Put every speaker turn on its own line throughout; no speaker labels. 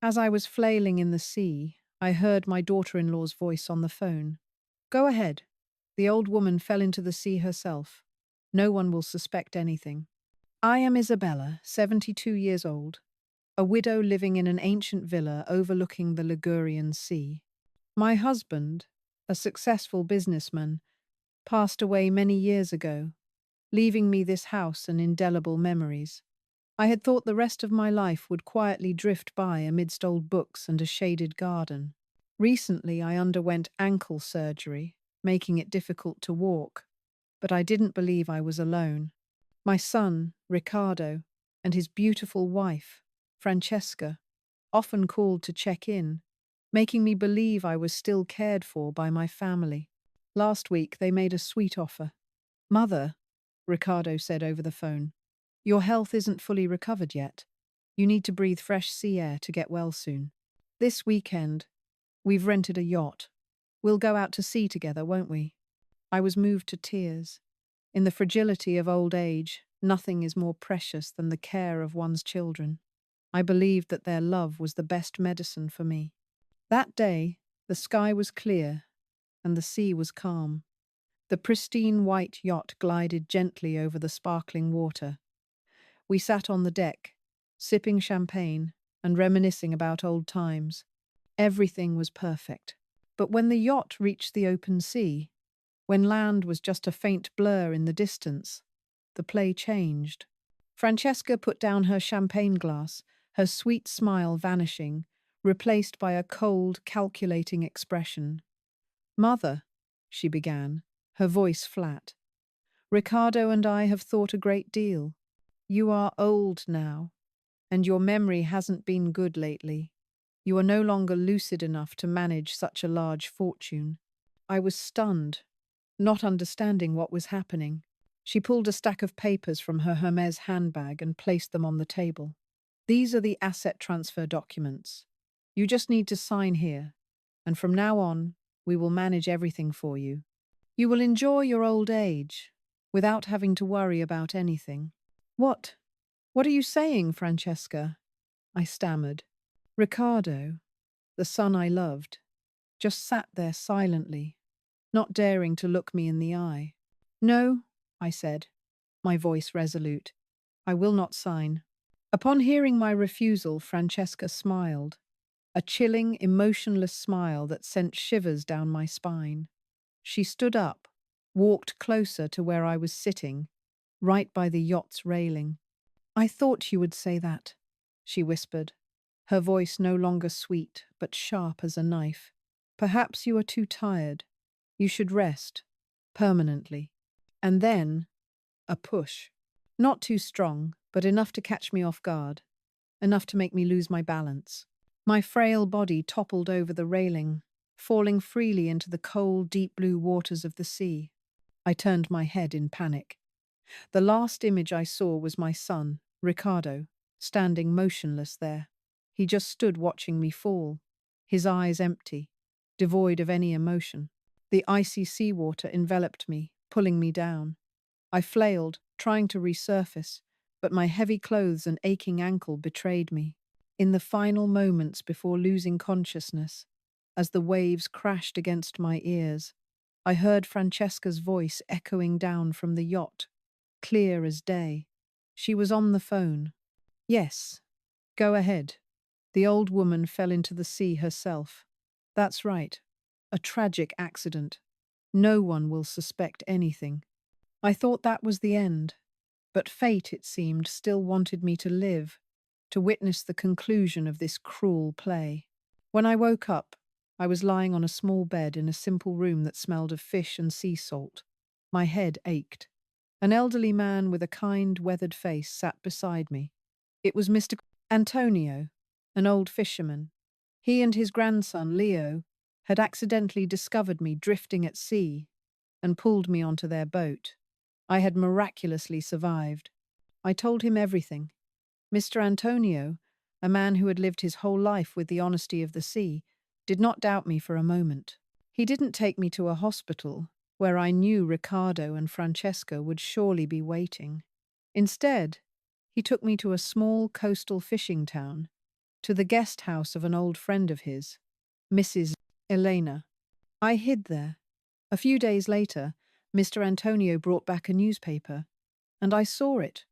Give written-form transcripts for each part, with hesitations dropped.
As I was flailing in the sea, I heard my daughter-in-law's voice on the phone. Go ahead. The old woman fell into the sea herself. No one will suspect anything. I am Isabella, 72 years old, a widow living in an ancient villa overlooking the Ligurian Sea. My husband, a successful businessman, passed away many years ago, leaving me this house and indelible memories. I had thought the rest of my life would quietly drift by amidst old books and a shaded garden. Recently, I underwent ankle surgery, making it difficult to walk, but I didn't believe I was alone. My son, Riccardo, and his beautiful wife, Francesca, often called to check in, making me believe I was still cared for by my family. Last week, they made a sweet offer. Mother, Riccardo said over the phone, your health isn't fully recovered yet. You need to breathe fresh sea air to get well soon. This weekend, we've rented a yacht. We'll go out to sea together, won't we? I was moved to tears. In the fragility of old age, nothing is more precious than the care of one's children. I believed that their love was the best medicine for me. That day, the sky was clear and the sea was calm. The pristine white yacht glided gently over the sparkling water. We sat on the deck, sipping champagne and reminiscing about old times. Everything was perfect. But when the yacht reached the open sea, when land was just a faint blur in the distance, the play changed. Francesca put down her champagne glass, her sweet smile vanishing, replaced by a cold, calculating expression. Mother, she began, her voice flat. Riccardo and I have thought a great deal. You are old now, and your memory hasn't been good lately. You are no longer lucid enough to manage such a large fortune. I was stunned, not understanding what was happening. She pulled a stack of papers from her Hermes handbag and placed them on the table. These are the asset transfer documents. You just need to sign here, and from now on, we will manage everything for you. You will enjoy your old age without having to worry about anything. What? What are you saying, Francesca? I stammered. Riccardo, the son I loved, just sat there silently, not daring to look me in the eye. No, I said, my voice resolute. I will not sign. Upon hearing my refusal, Francesca smiled, a chilling, emotionless smile that sent shivers down my spine. She stood up, walked closer to where I was sitting, right by the yacht's railing. I thought you would say that, she whispered, her voice no longer sweet, but sharp as a knife. Perhaps you are too tired. You should rest, permanently. And then, a push. Not too strong, but enough to catch me off guard, enough to make me lose my balance. My frail body toppled over the railing, falling freely into the cold, deep blue waters of the sea. I turned my head in panic. The last image I saw was my son, Riccardo, standing motionless there. He just stood watching me fall, his eyes empty, devoid of any emotion. The icy seawater enveloped me, pulling me down. I flailed, trying to resurface, but my heavy clothes and aching ankle betrayed me. In the final moments before losing consciousness, as the waves crashed against my ears, I heard Francesca's voice echoing down from the yacht, clear as day. She was on the phone. Yes, go ahead. The old woman fell into the sea herself. That's right. A tragic accident. No one will suspect anything. I thought that was the end, but fate, it seemed, still wanted me to live, to witness the conclusion of this cruel play. When I woke up, I was lying on a small bed in a simple room that smelled of fish and sea salt. My head ached. An elderly man with a kind, weathered face sat beside me. It was Mr. Antonio, an old fisherman. He and his grandson, Leo, had accidentally discovered me drifting at sea and pulled me onto their boat. I had miraculously survived. I told him everything. Mr. Antonio, a man who had lived his whole life with the honesty of the sea, did not doubt me for a moment. He didn't take me to a hospital, where I knew Riccardo and Francesca would surely be waiting. Instead, he took me to a small coastal fishing town, to the guest house of an old friend of his, Mrs. Elena. I hid there. A few days later, Mr. Antonio brought back a newspaper, and I saw it,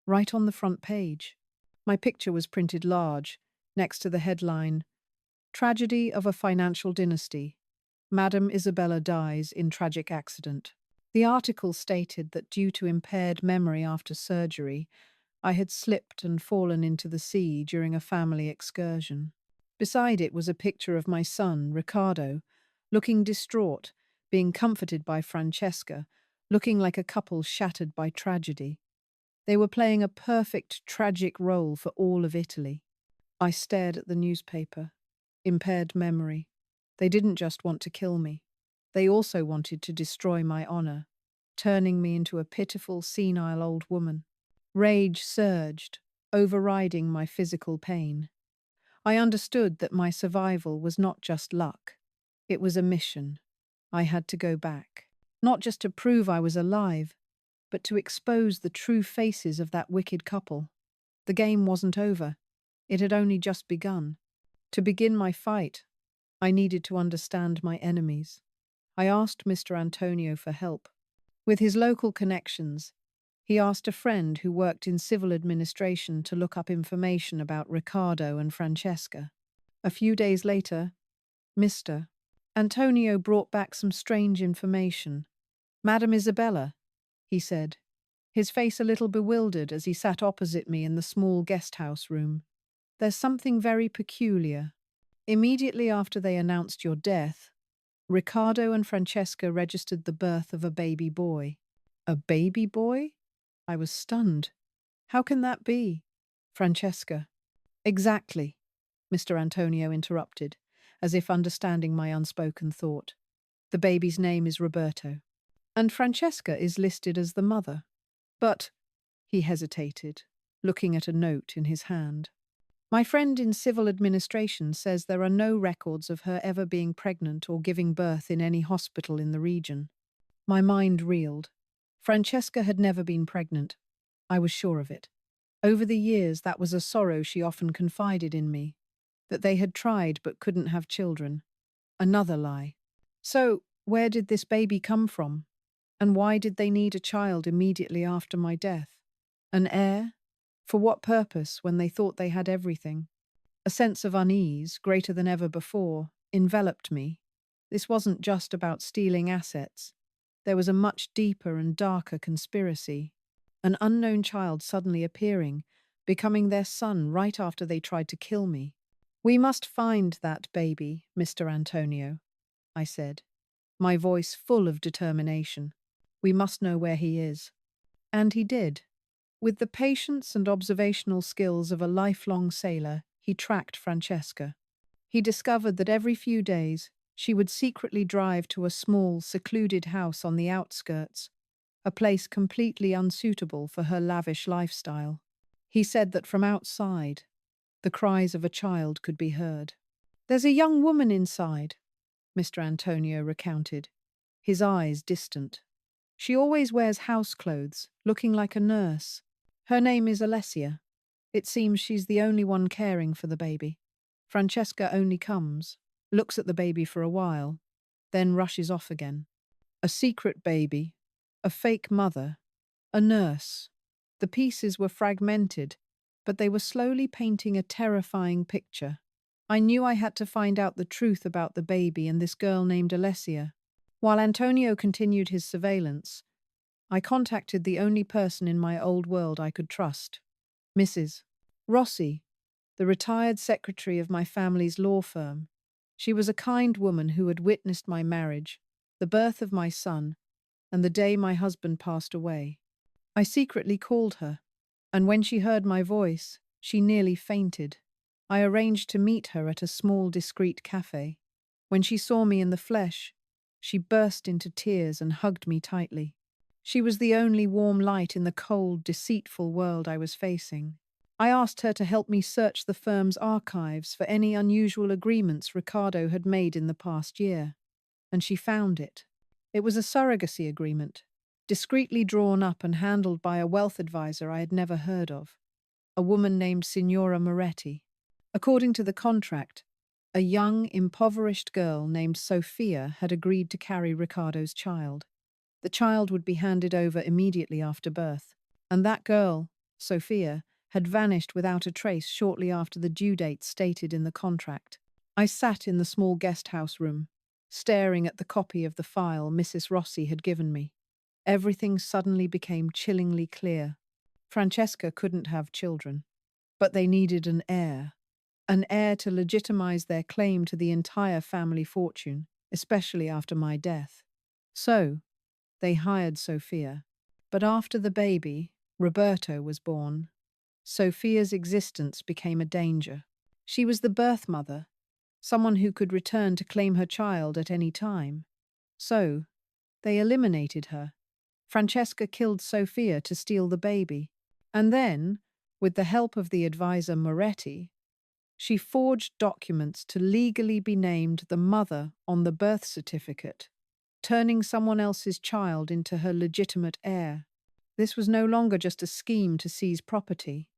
right on the front page. My picture was printed large, next to the headline, Tragedy of a Financial Dynasty. Madam Isabella dies in tragic accident. The article stated that due to impaired memory after surgery, I had slipped and fallen into the sea during a family excursion. Beside it was a picture of my son, Riccardo, looking distraught, being comforted by Francesca, looking like a couple shattered by tragedy. They were playing a perfect tragic role for all of Italy. I stared at the newspaper. Impaired memory. They didn't just want to kill me. They also wanted to destroy my honor, turning me into a pitiful, senile old woman. Rage surged, overriding my physical pain. I understood that my survival was not just luck. It was a mission. I had to go back, not just to prove I was alive, but to expose the true faces of that wicked couple. The game wasn't over. It had only just begun. To begin my fight, I needed to understand my enemies. I asked Mr. Antonio for help. With his local connections, he asked a friend who worked in civil administration to look up information about Riccardo and Francesca. A few days later, Mr. Antonio brought back some strange information. Madam Isabella, he said, his face a little bewildered as he sat opposite me in the small guest house room. There's something very peculiar. Immediately after they announced your death, Riccardo and Francesca registered the birth of a baby boy. A baby boy? I was stunned. How can that be? Francesca. Exactly, Mr. Antonio interrupted, as if understanding my unspoken thought. The baby's name is Roberto, and Francesca is listed as the mother. But, he hesitated, looking at a note in his hand. My friend in civil administration says there are no records of her ever being pregnant or giving birth in any hospital in the region. My mind reeled. Francesca had never been pregnant. I was sure of it. Over the years, that was a sorrow she often confided in me, that they had tried but couldn't have children. Another lie. So, where did this baby come from? And why did they need a child immediately after my death? An heir? For what purpose when they thought they had everything? A sense of unease, greater than ever before, enveloped me. This wasn't just about stealing assets. There was a much deeper and darker conspiracy. An unknown child suddenly appearing, becoming their son right after they tried to kill me. We must find that baby, Mr. Antonio, I said, my voice full of determination. We must know where he is. And he did. With the patience and observational skills of a lifelong sailor, he tracked Francesca. He discovered that every few days, she would secretly drive to a small, secluded house on the outskirts, a place completely unsuitable for her lavish lifestyle. He said that from outside, the cries of a child could be heard. "There's a young woman inside," Mr. Antonio recounted, his eyes distant. "She always wears house clothes, looking like a nurse. Her name is Alessia. It seems she's the only one caring for the baby. Francesca only comes, looks at the baby for a while, then rushes off again. A secret baby, a fake mother, a nurse. The pieces were fragmented, but they were slowly painting a terrifying picture. I knew I had to find out the truth about the baby and this girl named Alessia. While Antonio continued his surveillance, I contacted the only person in my old world I could trust, Mrs. Rossi, the retired secretary of my family's law firm. She was a kind woman who had witnessed my marriage, the birth of my son, and the day my husband passed away. I secretly called her, and when she heard my voice, she nearly fainted. I arranged to meet her at a small, discreet cafe. When she saw me in the flesh, she burst into tears and hugged me tightly. She was the only warm light in the cold, deceitful world I was facing. I asked her to help me search the firm's archives for any unusual agreements Riccardo had made in the past year, and she found it. It was a surrogacy agreement, discreetly drawn up and handled by a wealth advisor I had never heard of, a woman named Signora Moretti. According to the contract, a young, impoverished girl named Sophia had agreed to carry Ricardo's child. The child would be handed over immediately after birth. And that girl, Sophia, had vanished without a trace shortly after the due date stated in the contract. I sat in the small guest house room, staring at the copy of the file Mrs. Rossi had given me. Everything suddenly became chillingly clear. Francesca couldn't have children, but they needed an heir to legitimize their claim to the entire family fortune, especially after my death. So, they hired Sophia. But after the baby, Roberto, was born, Sophia's existence became a danger. She was the birth mother, someone who could return to claim her child at any time. So, they eliminated her. Francesca killed Sophia to steal the baby. And then, with the help of the advisor Moretti, she forged documents to legally be named the mother on the birth certificate, turning someone else's child into her legitimate heir. This was no longer just a scheme to seize property.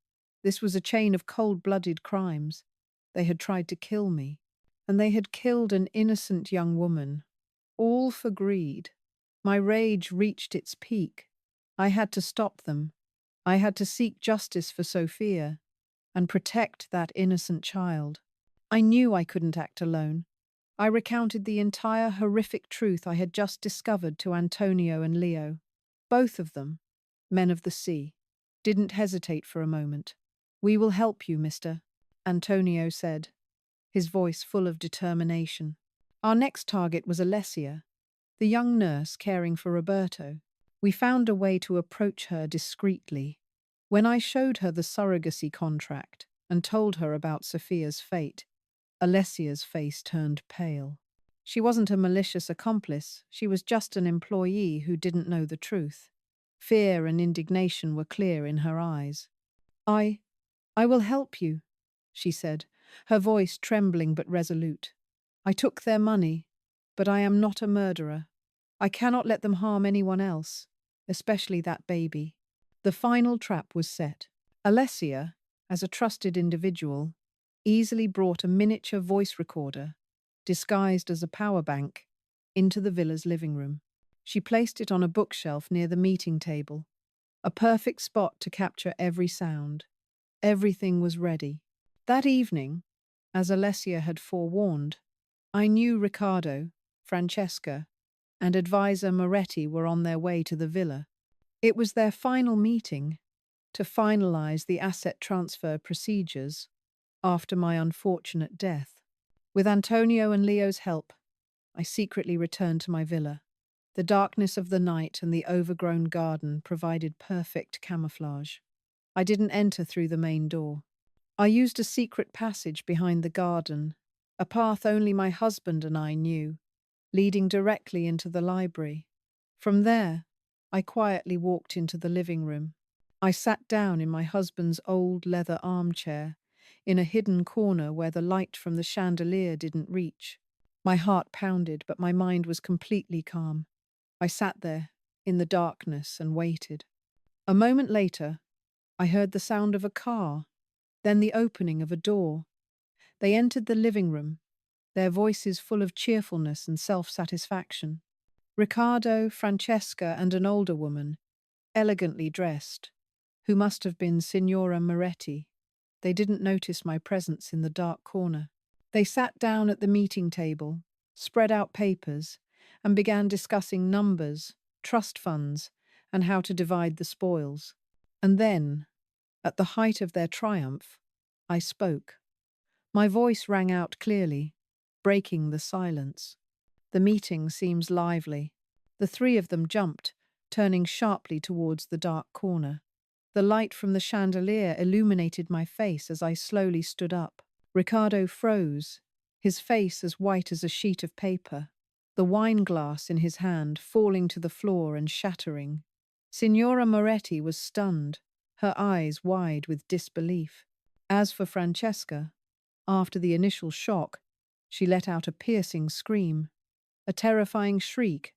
This was a chain of cold-blooded crimes. They had tried to kill me, and they had killed an innocent young woman, all for greed. My rage reached its peak. I had to stop them. I had to seek justice for Sophia and protect that innocent child. I knew I couldn't act alone. I recounted the entire horrific truth I had just discovered to Antonio and Leo. Both of them, men of the sea, didn't hesitate for a moment. "We will help you, mister," Antonio said, his voice full of determination. Our next target was Alessia, the young nurse caring for Roberto. We found a way to approach her discreetly. When I showed her the surrogacy contract and told her about Sophia's fate, Alessia's face turned pale. She wasn't a malicious accomplice, she was just an employee who didn't know the truth. Fear and indignation were clear in her eyes. I will help you," she said, her voice trembling but resolute. "I took their money, but I am not a murderer. I cannot let them harm anyone else, especially that baby." The final trap was set. Alessia, as a trusted individual, easily brought a miniature voice recorder, disguised as a power bank, into the villa's living room. She placed it on a bookshelf near the meeting table, a perfect spot to capture every sound. Everything was ready. That evening, as Alessia had forewarned, I knew Riccardo, Francesca, and advisor Moretti were on their way to the villa. It was their final meeting to finalize the asset transfer procedures after my unfortunate death. With Antonio and Leo's help, I secretly returned to my villa. The darkness of the night and the overgrown garden provided perfect camouflage. I didn't enter through the main door. I used a secret passage behind the garden, a path only my husband and I knew, leading directly into the library. From there, I quietly walked into the living room. I sat down in my husband's old leather armchair, in a hidden corner where the light from the chandelier didn't reach. My heart pounded, but my mind was completely calm. I sat there, in the darkness, and waited. A moment later, I heard the sound of a car, then the opening of a door. They entered the living room, their voices full of cheerfulness and self-satisfaction. Riccardo, Francesca, and an older woman, elegantly dressed, who must have been Signora Moretti. They didn't notice my presence in the dark corner. They sat down at the meeting table, spread out papers, and began discussing numbers, trust funds, and how to divide the spoils. And then, at the height of their triumph, I spoke. My voice rang out clearly, breaking the silence. The meeting seems lively. The three of them jumped, turning sharply towards the dark corner. The light from the chandelier illuminated my face as I slowly stood up. Riccardo froze, his face as white as a sheet of paper, the wine glass in his hand falling to the floor and shattering. Signora Moretti was stunned, her eyes wide with disbelief. As for Francesca, after the initial shock, she let out a piercing scream, a terrifying shriek,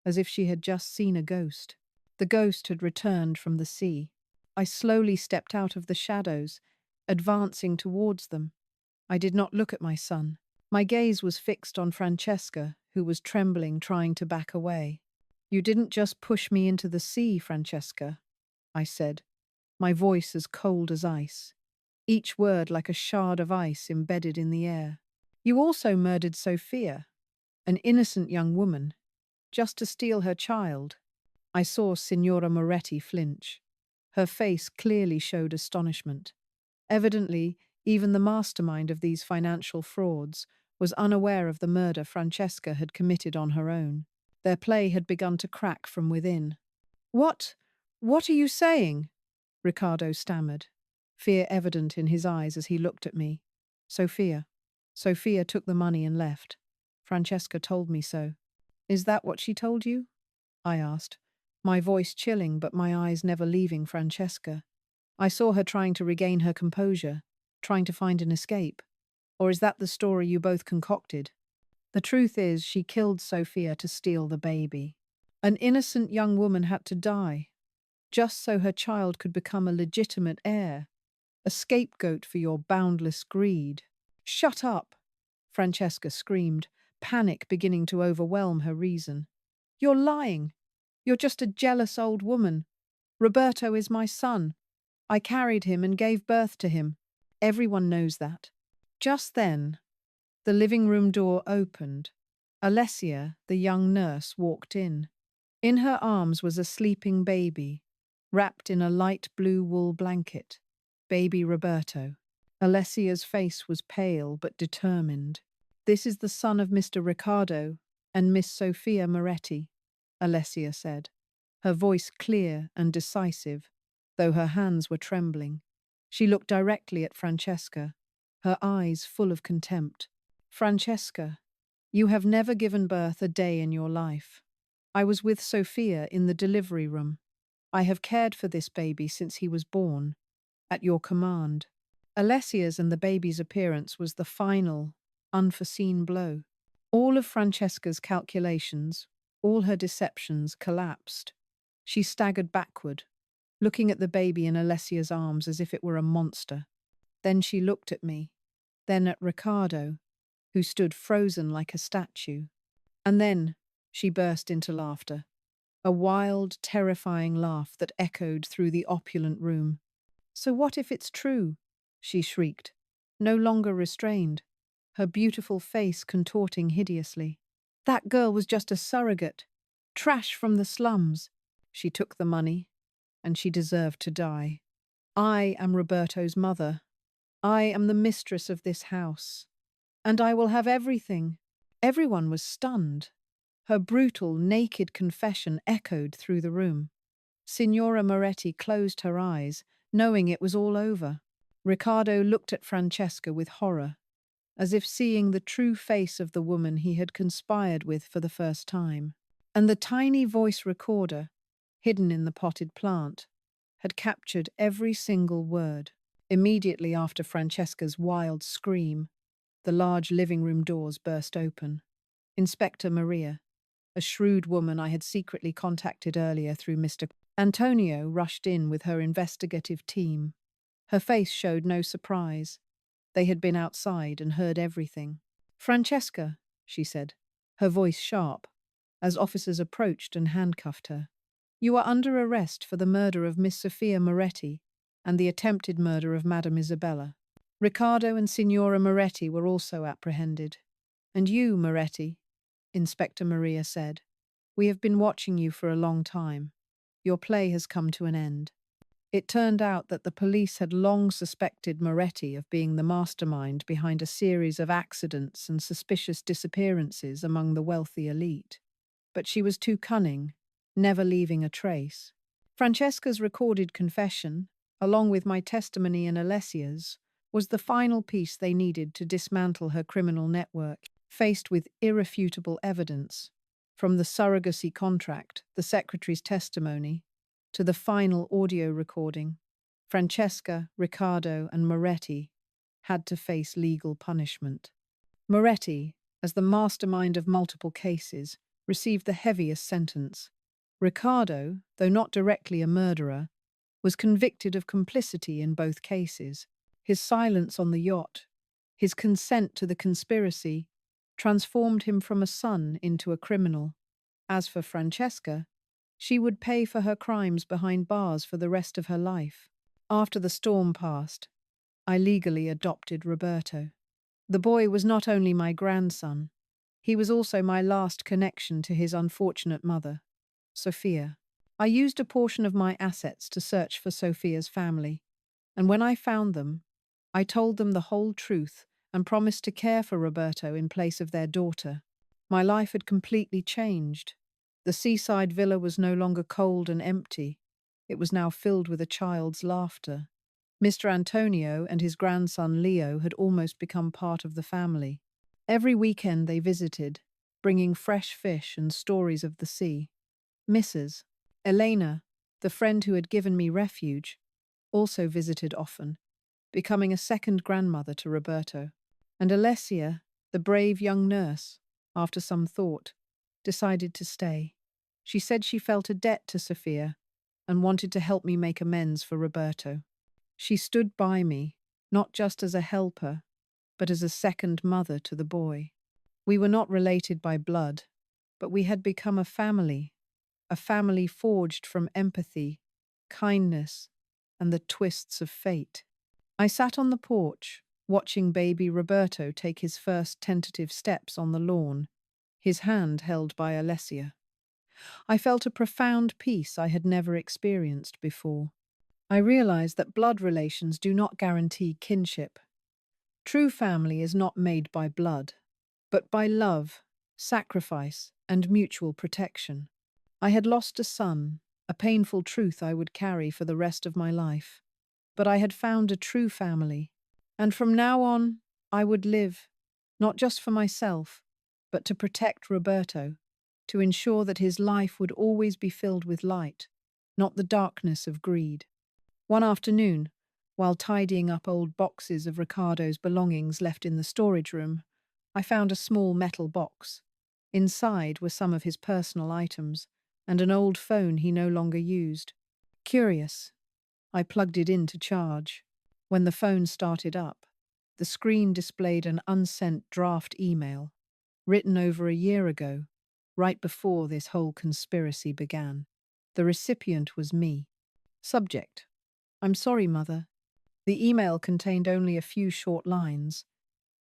as if she had just seen a ghost. The ghost had returned from the sea. I slowly stepped out of the shadows, advancing towards them. I did not look at my son. My gaze was fixed on Francesca, who was trembling, trying to back away. You didn't just push me into the sea, Francesca, I said, my voice as cold as ice, each word like a shard of ice embedded in the air. You also murdered Sophia, an innocent young woman, just to steal her child. I saw Signora Moretti flinch. Her face clearly showed astonishment. Evidently, even the mastermind of these financial frauds was unaware of the murder Francesca had committed on her own. Their play had begun to crack from within. What? What are you saying? Riccardo stammered, fear evident in his eyes as he looked at me. Sophia. Sophia took the money and left. Francesca told me so. Is that what she told you? I asked, my voice chilling but my eyes never leaving Francesca. I saw her trying to regain her composure, trying to find an escape. Or is that the story you both concocted? The truth is, she killed Sophia to steal the baby. An innocent young woman had to die, just so her child could become a legitimate heir, a scapegoat for your boundless greed. Shut up, Francesca screamed, panic beginning to overwhelm her reason. You're lying. You're just a jealous old woman. Roberto is my son. I carried him and gave birth to him. Everyone knows that. Just then, the living room door opened. Alessia, the young nurse, walked in. In her arms was a sleeping baby, wrapped in a light blue wool blanket. Baby Roberto. Alessia's face was pale but determined. This is the son of Mr. Riccardo and Miss Sophia Moretti, Alessia said, her voice clear and decisive, though her hands were trembling. She looked directly at Francesca, her eyes full of contempt. Francesca, you have never given birth a day in your life. I was with Sophia in the delivery room. I have cared for this baby since he was born, at your command. Alessia's and the baby's appearance was the final, unforeseen blow. All of Francesca's calculations, all her deceptions collapsed. She staggered backward, looking at the baby in Alessia's arms as if it were a monster. Then she looked at me, then at Riccardo, who stood frozen like a statue. And then she burst into laughter, a wild, terrifying laugh that echoed through the opulent room. So what if it's true? She shrieked, no longer restrained, her beautiful face contorting hideously. That girl was just a surrogate, trash from the slums. She took the money, and she deserved to die. I am Roberto's mother. I am the mistress of this house. And I will have everything. Everyone was stunned. Her brutal, naked confession echoed through the room. Signora Moretti closed her eyes, knowing it was all over. Riccardo looked at Francesca with horror, as if seeing the true face of the woman he had conspired with for the first time. And the tiny voice recorder, hidden in the potted plant, had captured every single word. Immediately after Francesca's wild scream, the large living room doors burst open. Inspector Maria, a shrewd woman I had secretly contacted earlier through Mr. Antonio, rushed in with her investigative team. Her face showed no surprise. They had been outside and heard everything. Francesca, she said, her voice sharp, as officers approached and handcuffed her. You are under arrest for the murder of Miss Sophia Moretti and the attempted murder of Madame Isabella. Riccardo and Signora Moretti were also apprehended. And you, Moretti, Inspector Maria said, we have been watching you for a long time. Your play has come to an end. It turned out that the police had long suspected Moretti of being the mastermind behind a series of accidents and suspicious disappearances among the wealthy elite. But she was too cunning, never leaving a trace. Francesca's recorded confession, along with my testimony and Alessia's, was the final piece they needed to dismantle her criminal network. Faced with irrefutable evidence, from the surrogacy contract, the secretary's testimony, to the final audio recording, Francesca, Riccardo, and Moretti had to face legal punishment. Moretti, as the mastermind of multiple cases, received the heaviest sentence. Riccardo, though not directly a murderer, was convicted of complicity in both cases. His silence on the yacht, His consent to the conspiracy transformed him from a son into a criminal. As for Francesca, she would pay for her crimes behind bars for the rest of her life. After the storm passed, I legally adopted Roberto. The boy was not only my grandson, he was also my last connection to his unfortunate mother, Sophia. I used a portion of my assets to search for Sophia's family, and when I found them, I told them the whole truth and promised to care for Roberto in place of their daughter. My life had completely changed. The seaside villa was no longer cold and empty. It was now filled with a child's laughter. Mr. Antonio and his grandson Leo had almost become part of the family. Every weekend they visited, bringing fresh fish and stories of the sea. Mrs. Elena, the friend who had given me refuge, also visited often, becoming a second grandmother to Roberto. And Alessia, the brave young nurse, after some thought, decided to stay. She said she felt a debt to Sophia and wanted to help me make amends for Roberto. She stood by me, not just as a helper, but as a second mother to the boy. We were not related by blood, but we had become a family forged from empathy, kindness, and the twists of fate. I sat on the porch, watching baby Roberto take his first tentative steps on the lawn, his hand held by Alessia. I felt a profound peace I had never experienced before. I realized that blood relations do not guarantee kinship. True family is not made by blood, but by love, sacrifice, and mutual protection. I had lost a son, a painful truth I would carry for the rest of my life. But I had found a true family, and from now on, I would live, not just for myself, but to protect Roberto, to ensure that his life would always be filled with light, not the darkness of greed. One afternoon, while tidying up old boxes of Ricardo's belongings left in the storage room, I found a small metal box. Inside were some of his personal items, and an old phone he no longer used. Curious, I plugged it in to charge. When the phone started up, the screen displayed an unsent draft email, written over a year ago, right before this whole conspiracy began. The recipient was me. Subject: I'm sorry, Mother. The email contained only a few short lines,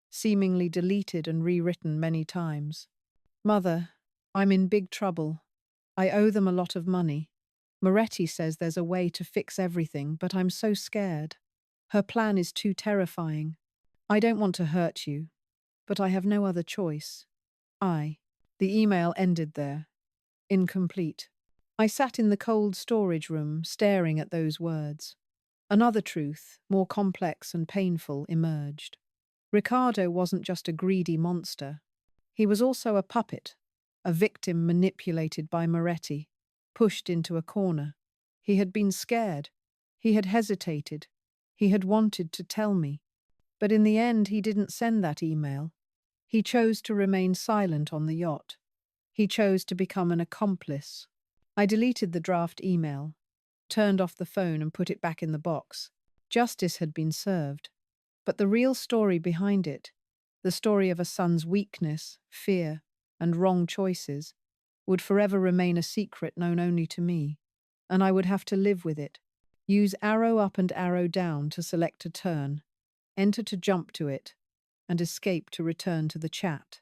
seemingly deleted and rewritten many times. Mother, I'm in big trouble. I owe them a lot of money. Moretti says there's a way to fix everything, but I'm so scared. Her plan is too terrifying. I don't want to hurt you, but I have no other choice. The email ended there, incomplete. I sat in the cold storage room, staring at those words. Another truth, more complex and painful, emerged. Ricardo wasn't just a greedy monster. He was also a puppet, a victim manipulated by Moretti, pushed into a corner. He had been scared. He had hesitated. He had wanted to tell me. But in the end, he didn't send that email. He chose to remain silent on the yacht. He chose to become an accomplice. I deleted the draft email, turned off the phone and put it back in the box. Justice had been served. But the real story behind it, the story of a son's weakness, fear, and wrong choices, would forever remain a secret known only to me, and I would have to live with it. Use arrow up and arrow down to select a turn, enter to jump to it, and escape to return to the chat.